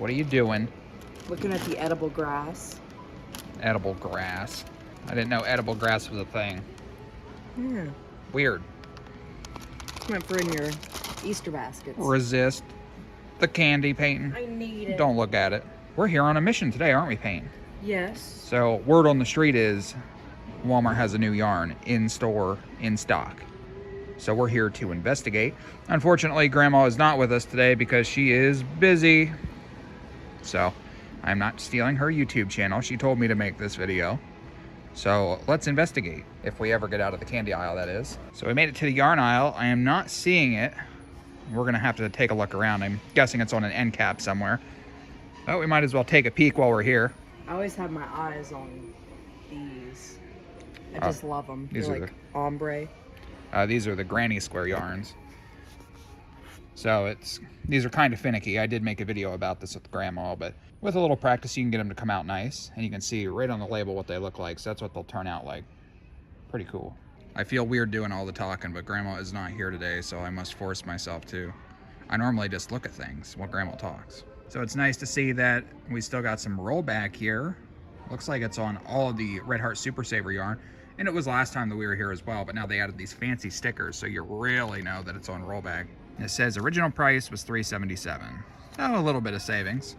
What are you doing? Looking at the edible grass. Edible grass. I didn't know edible grass was a thing. Yeah. Weird. Meant for in your Easter baskets. Resist the candy painting. I need it. Don't look at it. We're here on a mission today, aren't we, Payne? Yes. So word on the street is Walmart has a new yarn in store, in stock. So we're here to investigate. Unfortunately, Grandma is not with us today because she is busy. So I'm not stealing her YouTube channel. She told me to make this video. So let's investigate, if we ever get out of the candy aisle, that is. So we made it to the yarn aisle. I am not seeing it. We're gonna have to take a look around. I'm guessing it's on an end cap somewhere. Oh, we might as well take a peek while we're here. I always have my eyes on these. I just love them. These They're are like ombre. These are the granny square yarns. So these are kind of finicky. I did make a video about this with Grandma, but with a little practice, you can get them to come out nice. And you can see right on the label what they look like. So that's what they'll turn out like. Pretty cool. I feel weird doing all the talking, but Grandma is not here today, so I must force myself to. I normally just look at things while Grandma talks. So it's nice to see that we still got some rollback here. Looks like it's on all of the RedHeart Super Saver yarn. And it was last time that we were here as well, but now they added these fancy stickers, so you really know that it's on rollback. It says original price was $377. Oh, a little bit of savings.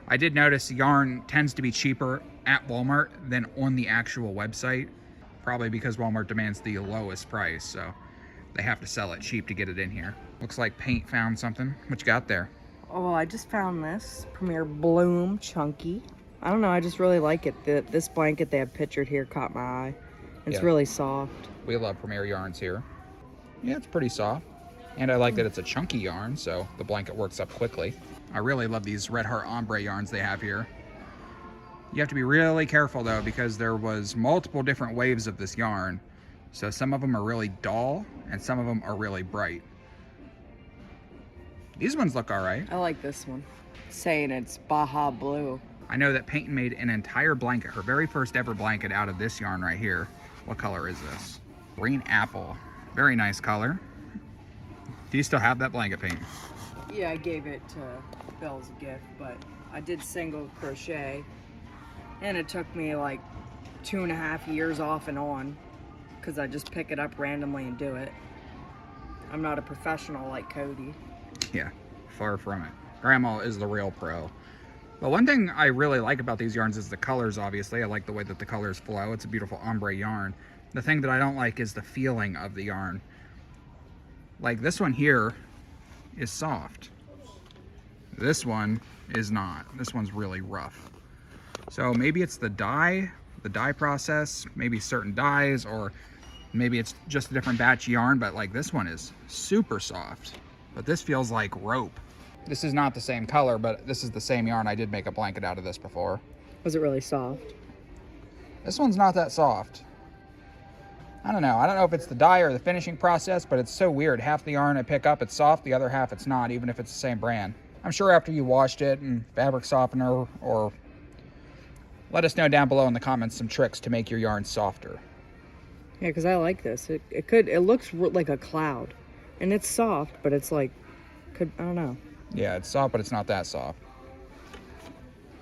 I did notice yarn tends to be cheaper at Walmart than on the actual website, probably because Walmart demands the lowest price, so they have to sell it cheap to get it in here. Looks like Paint found something. What you got there? Oh, I just found this Premier Bloom Chunky. I don't know, I just really like it. This blanket they have pictured here caught my eye. It's really soft. We love Premier yarns here. Yeah, it's pretty soft. And I like that it's a chunky yarn, so the blanket works up quickly. I really love these RedHeart ombre yarns they have here. You have to be really careful though, because there was multiple different waves of this yarn. So some of them are really dull and some of them are really bright. These ones look all right. I like this one. Saying it's Baja Blue. I know that Peyton made an entire blanket, her very first ever blanket, out of this yarn right here. What color is this? Green apple. Very nice color. Do you still have that blanket, Peyton? Yeah, I gave it to Bill as a gift, but I did single crochet, and it took me like 2.5 years off and on, because I just pick it up randomly and do it. I'm not a professional like Cody. Yeah, far from it. Grandma is the real pro. But one thing I really like about these yarns is the colors, obviously. I like the way that the colors flow. It's a beautiful ombre yarn. The thing that I don't like is the feeling of the yarn. Like this one here is soft. This one is not. This one's really rough. So maybe it's the dye process, maybe certain dyes, or maybe it's just a different batch of yarn, but like this one is super soft. But this feels like rope. This is not the same color, but this is the same yarn. I did make a blanket out of this before. Was it really soft? This one's not that soft. I don't know. I don't know if it's the dye or the finishing process, but it's so weird. Half the yarn I pick up, it's soft. The other half, it's not, even if it's the same brand. I'm sure after you washed it in fabric softener, or let us know down below in the comments some tricks to make your yarn softer. Yeah, because I like this. It looks like a cloud. And it's soft, but it's like, I don't know. Yeah, it's soft, but it's not that soft.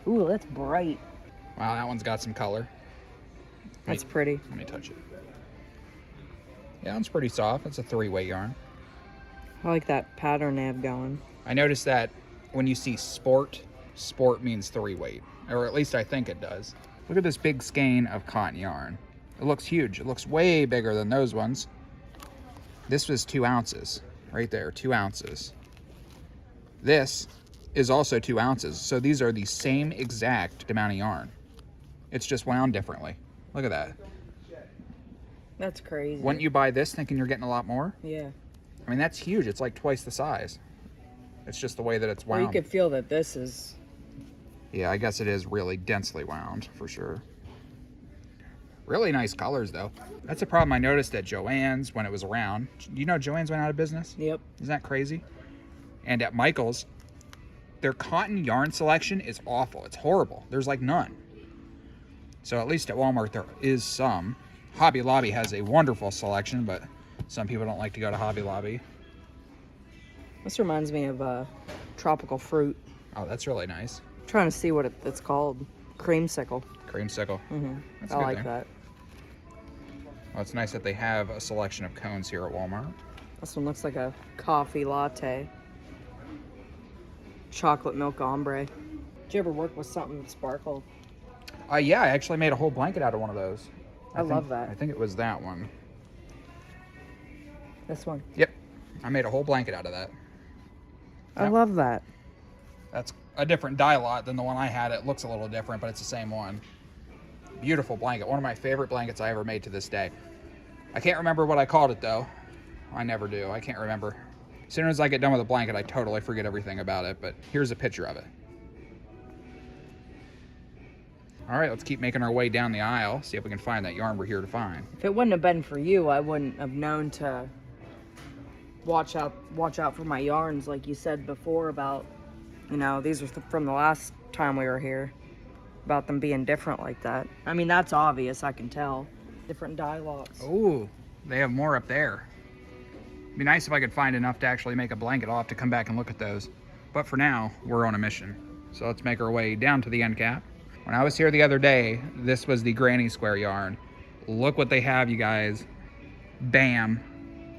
Ooh, that's bright. Wow, that one's got some color. That's pretty. Let me touch it. Yeah, it's pretty soft. It's a 3-weight yarn. I like that pattern they have going. I noticed that when you see sport means 3-weight. Or at least I think it does. Look at this big skein of cotton yarn. It looks huge. It looks way bigger than those ones. This was 2 ounces. Right there, 2 ounces. This is also 2 ounces. So these are the same exact amount of yarn. It's just wound differently. Look at that. That's crazy. Wouldn't you buy this thinking you're getting a lot more? Yeah. I mean, that's huge. It's like twice the size. It's just the way that it's wound. Well, you could feel that this is... Yeah, I guess it is really densely wound, for sure. Really nice colors, though. That's a problem I noticed at Joann's when it was around. You know Joann's went out of business? Yep. Isn't that crazy? And at Michael's, their cotton yarn selection is awful. It's horrible. There's like none. So at least at Walmart there is some. Hobby Lobby has a wonderful selection, but some people don't like to go to Hobby Lobby. This reminds me of tropical fruit. Oh, that's really nice. I'm trying to see what it's called. Creamsicle. Creamsicle. That's I good like there. that. Well, it's nice that they have a selection of cones here at Walmart. This one looks like a coffee latte. Chocolate milk ombre. Did you ever work with something that sparkled? Yeah, I actually made a whole blanket out of one of those. I love that. I think it was that one. This one. Yep. I made a whole blanket out of that. I Yep. love that. That's a different dye lot than the one I had. It looks a little different, but it's the same one. Beautiful blanket. One of my favorite blankets I ever made to this day. I can't remember what I called it, though. I never do. I can't remember. As soon as I get done with a blanket, I totally forget everything about it, but here's a picture of it. All right, let's keep making our way down the aisle, see if we can find that yarn we're here to find. If it wouldn't have been for you, I wouldn't have known to watch out for my yarns, like you said before about, you know, these are from the last time we were here, about them being different like that. I mean, that's obvious, I can tell. Different dye lots. Oh, they have more up there. It'd be nice if I could find enough to actually make a blanket. I'll have to come back and look at those. But for now, we're on a mission. So let's make our way down to the end cap. When I was here the other day, this was the granny square yarn. Look what they have, you guys. Bam.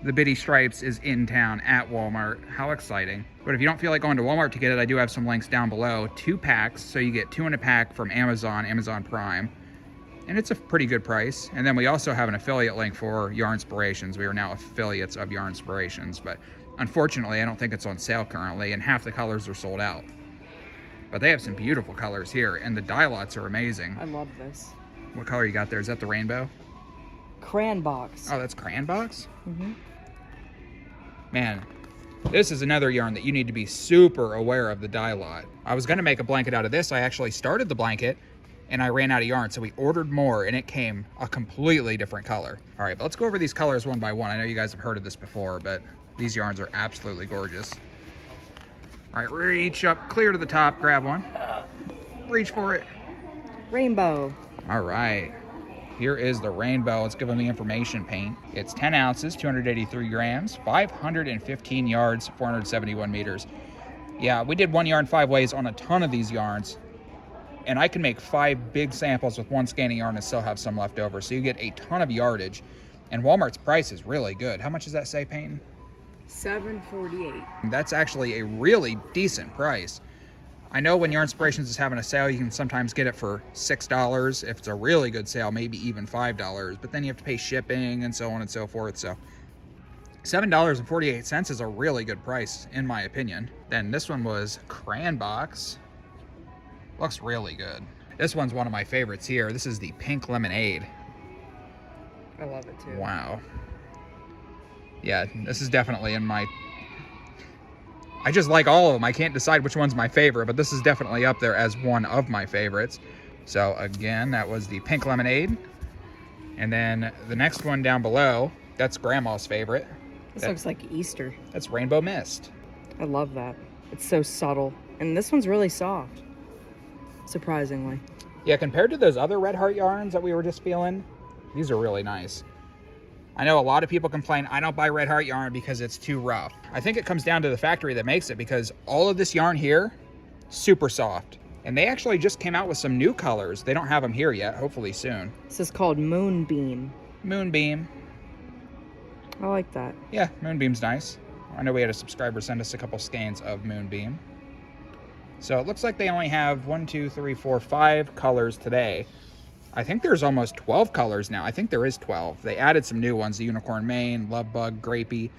The Bitty Stripes is in town at Walmart. How exciting. But if you don't feel like going to Walmart to get it, I do have some links down below. 2 packs, so you get 2 in a pack from Amazon Prime. And it's a pretty good price. And then we also have an affiliate link for Yarnspirations. We are now affiliates of Yarnspirations, but unfortunately, I don't think it's on sale currently, and half the colors are sold out. But they have some beautiful colors here, and the dye lots are amazing. I love this. What color you got there? Is that the rainbow? Crayon box. Oh, that's crayon box? Mm-hmm. Man, this is another yarn that you need to be super aware of the dye lot. I was gonna make a blanket out of this. I actually started the blanket and I ran out of yarn, so we ordered more and it came a completely different color. All right, but let's go over these colors one by one. I know you guys have heard of this before, but these yarns are absolutely gorgeous. All right, reach up, clear to the top, grab one. Reach for it. Rainbow. All right, here is the rainbow. Let's give them the information paint. It's 10 ounces, 283 grams, 515 yards, 471 meters. Yeah, we did 1 yarn 5 ways on a ton of these yarns, and I can make 5 big samples with 1 skein of yarn and still have some left over. So you get a ton of yardage, and Walmart's price is really good. How much does that say, Peyton? $7.48. That's actually a really decent price. I know when Yarnspirations is having a sale, you can sometimes get it for $6. If it's a really good sale, maybe even $5, but then you have to pay shipping and so on and so forth. So $7.48 is a really good price, in my opinion. Then this one was crayon box. Looks really good. This one's one of my favorites here. This is the pink lemonade. I love it too. Wow. Yeah, this is definitely in my... I just like all of them. I can't decide which one's my favorite, but this is definitely up there as one of my favorites. So again, that was the pink lemonade. And then the next one down below, that's Grandma's favorite. This looks like Easter. That's Rainbow Mist. I love that. It's so subtle. And this one's really soft, surprisingly. Yeah, compared to those other RedHeart yarns that we were just feeling, these are really nice. I know a lot of people complain, I don't buy RedHeart yarn because it's too rough. I think it comes down to the factory that makes it, because all of this yarn here, super soft. And they actually just came out with some new colors. They don't have them here yet, hopefully soon. This is called Moonbeam. Moonbeam. I like that. Yeah, Moonbeam's nice. I know we had a subscriber send us a couple skeins of Moonbeam. So it looks like they only have 5 colors today. I think there's almost 12 colors now. I think there is 12. They added some new ones, the Unicorn Mane, Love Bug, Grapey.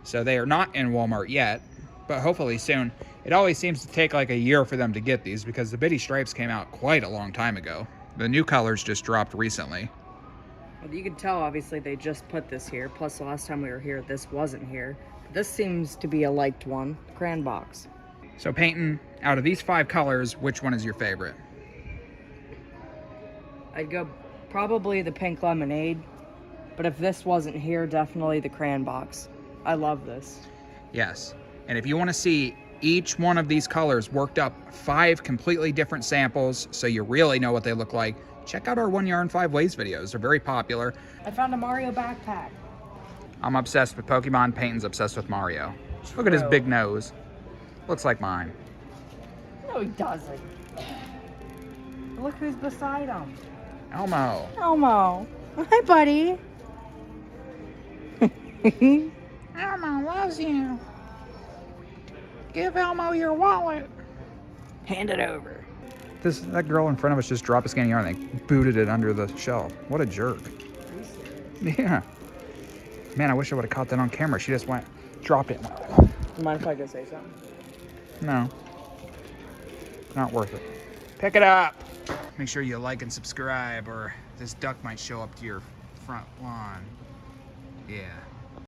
So they are not in Walmart yet, but hopefully soon. It always seems to take like a year for them to get these, because the Bitty Stripes came out quite a long time ago. The new colors just dropped recently. Well, you can tell, obviously, they just put this here. Plus, the last time we were here, this wasn't here. This seems to be a liked one. Crayon box. So Peyton, out of these 5 colors, which one is your favorite? I'd go probably the pink lemonade, but if this wasn't here, definitely the crayon box. I love this. Yes, and if you want to see each one of these colors worked up 5 completely different samples so you really know what they look like, check out our 1 yarn 5 ways videos. They're very popular. I found a Mario backpack. I'm obsessed with Pokemon. Peyton's obsessed with Mario. Look at his big nose. Looks like mine. No, he doesn't. Look who's beside him. Elmo. Elmo. Hi, buddy. Elmo loves you. Give Elmo your wallet. Hand it over. That girl in front of us just dropped a scanning yarn and they booted it under the shelf. What a jerk. Yeah. Man, I wish I would have caught that on camera. She just dropped it. Mind if I go say something? No. Not worth it. Pick it up. Make sure you like and subscribe or this duck might show up to your front lawn. Yeah.